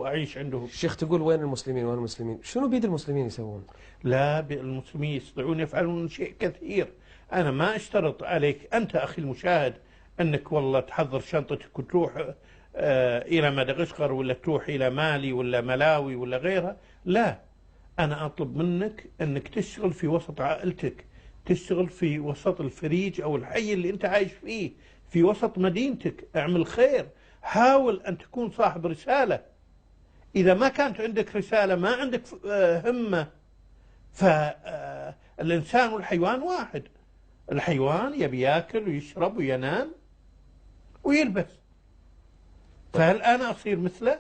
وأعيش عندهم. الشيخ تقول وين المسلمين وين المسلمين؟ شنو بيد المسلمين يسوون؟ لا، المسلمين يستطيعون يفعلون شيء كثير. أنا ما أشترط عليك أنت أخي المشاهد أنك والله تحضر شنطتك وتروح إلى مدغشقر، ولا تروح إلى مالي ولا ملاوي ولا غيرها. لا، أنا أطلب منك أنك تشتغل في وسط عائلتك، تشتغل في وسط الفريج أو الحي اللي أنت عايش فيه، في وسط مدينتك. اعمل خير، حاول أن تكون صاحب رسالة. إذا ما كانت عندك رسالة، ما عندك همة، فالإنسان والحيوان واحد. الحيوان يبي ياكل ويشرب وينام ويلبس، فهل أنا أصير مثله؟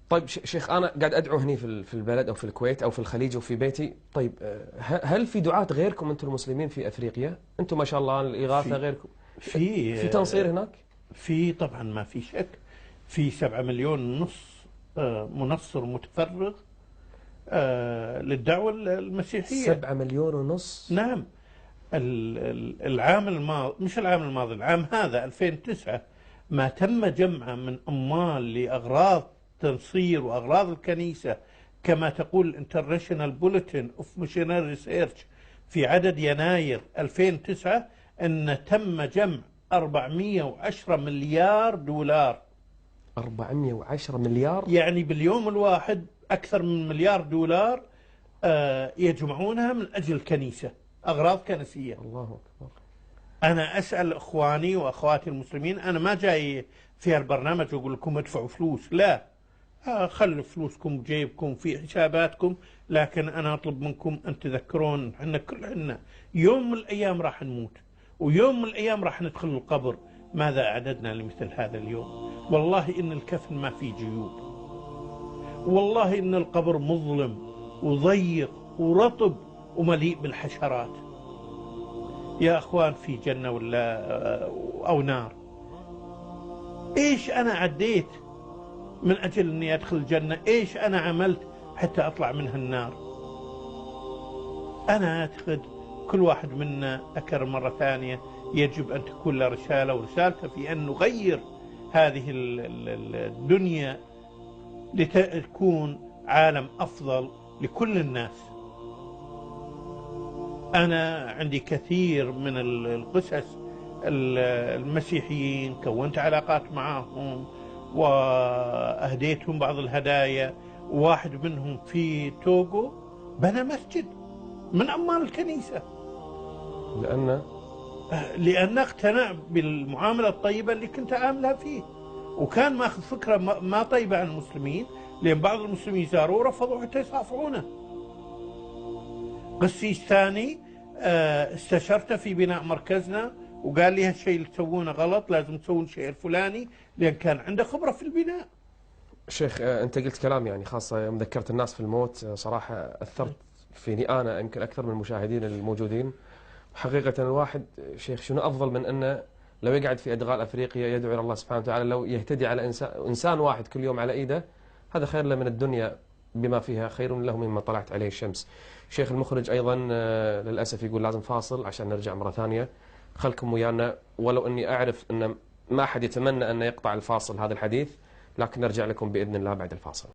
طيب شيخ، أنا قاعد أدعو هني في البلد أو في الكويت أو في الخليج وفي بيتي. طيب هل في دعاة غيركم أنتم المسلمين في أفريقيا؟ أنتم ما شاء الله الإغاثة غيركم في تنصير هناك؟ في طبعا، ما في شك. في 7 مليون ونص منصر متفرغ للدعوة المسيحية. 7 مليون ونص؟ نعم. العام الماضي، مش العام الماضي، العام هذا 2009، ما تم جمعه من أموال لأغراض تنصير وأغراض الكنيسة، كما تقول الانترناشونال بوليتين اوف ميشنري ريسيرش في عدد يناير 2009، أن تم جمع 410 مليار دولار. 410 مليار؟ يعني باليوم الواحد أكثر من مليار دولار يجمعونها من أجل الكنيسة، أغراض كنسية. الله أكبر. أنا أسأل إخواني وأخواتي المسلمين، أنا ما جاي في البرنامج أقول لكم ادفعوا فلوس، لا، خلوا فلوسكم بجيبكم في حساباتكم، لكن أنا أطلب منكم أن تذكرون أن كلنا يوم من الأيام راح نموت، ويوم من الأيام راح ندخل القبر. ماذا أعددنا لمثل هذا اليوم؟ والله إن الكفن ما فيه جيوب، والله إن القبر مظلم وضيق ورطب ومليء بالحشرات. يا أخوان، في جنة ولا أو نار؟ إيش أنا عديت من أجل أني أدخل الجنة؟ إيش أنا عملت حتى أطلع منها النار؟ أنا أعتقد كل واحد منا أكرر مرة ثانية يجب أن تكون له رسالة، ورسالته في أن نغير هذه الدنيا لتكون عالم أفضل لكل الناس. أنا عندي كثير من القصص المسيحيين، كونت علاقات معهم وأهديتهم بعض الهدايا. واحد منهم في توغو بنى مسجد من أموال الكنيسة، لأن اقتنع بالمعاملة الطيبة اللي كنت عاملها فيه، وكان ماخذ فكرة ما طيبة عن المسلمين، لأن بعض المسلمين زاروه ورفضوا حتى يصافحونه. قسيس ثاني استشرته في بناء مركزنا، وقال لي هالشيء اللي تسوونه غلط، لازم تسوون الشيء الفلاني، لأن كان عنده خبرة في البناء. شيخ، أنت قلت كلام يعني خاصة يوم ذكرت الناس في الموت، صراحة أثرت فيني أنا يمكن أكثر من المشاهدين الموجودين. حقيقة الواحد شيخ، شنو أفضل من أنه لو يقعد في أدغال أفريقيا يدعو إلى الله سبحانه وتعالى، لو يهتدي على إنسان واحد كل يوم على إيده، هذا خير له من الدنيا بما فيها، خير له مما طلعت عليه الشمس. شيخ المخرج أيضا للأسف يقول لازم فاصل عشان نرجع مرة ثانية. خلكم ويانا، ولو أني أعرف أن ما أحد يتمنى أن يقطع الفاصل هذا الحديث، لكن نرجع لكم بإذن الله بعد الفاصل.